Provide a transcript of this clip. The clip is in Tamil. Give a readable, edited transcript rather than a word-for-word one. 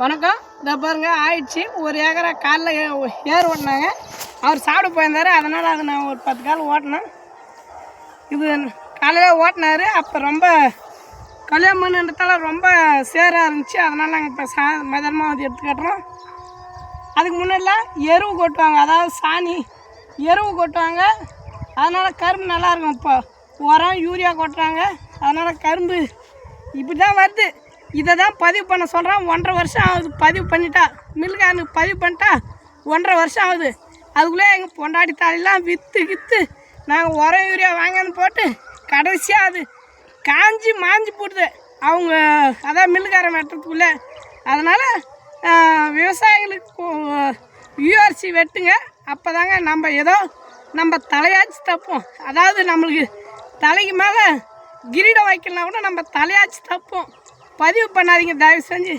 வணக்கம். இதை பாருங்க ஆயிடுச்சு. ஒரு ஏக்கரை காலில் ஏர் ஓட்டினாங்க. அவர் சாப்பிட போயிருந்தார். அதனால் அதை நான் ஒரு 10 கால் ஓட்டினேன். இது காலையில் ஓட்டினார். அப்போ ரொம்ப கல்யாணம் பண்ணுன்றதால ரொம்ப சேராக இருந்துச்சு. அதனால் நாங்கள் இப்போ மதியானமாக வந்து எடுத்து கட்டுறோம். அதுக்கு முன்னாடிலாம் எருவு கொட்டுவாங்க, அதாவது சாணி எருவு கொட்டுவாங்க. அதனால் கரும்பு நல்லாயிருக்கும். இப்போ உரம் யூரியா கொட்டுறாங்க. அதனால் கரும்பு இப்படி தான் வருது. இதை தான் பதிவு பண்ண சொல்கிறேன். 1.5 வருஷம் ஆகுது பதிவு பண்ணிட்டா. மில்லுக்காரனுக்கு பதிவு பண்ணிட்டா 1.5 வருஷம் ஆகுது. அதுக்குள்ளே எங்கள் பொண்டாடி தாலிலாம் விற்று நாங்கள் உரம் யூரியா வாங்கன்னு போட்டு கடைசியாக அது மாஞ்சி போடுது அவங்க, அதான் மில்லுக்காரன் வெட்டுறதுக்குள்ளே. அதனால் விவசாயிகளுக்கு யூஆர்சி வெட்டுங்க. அப்போ தாங்க நம்ம தலையாச்சு தப்போம். அதாவது நம்மளுக்கு தலைக்கு மேலே கிரீடம் வைக்கலாம் கூட நம்ம தலையாச்சு தப்போம். பதிவு பண்ணாதீங்க தயவு செஞ்சு.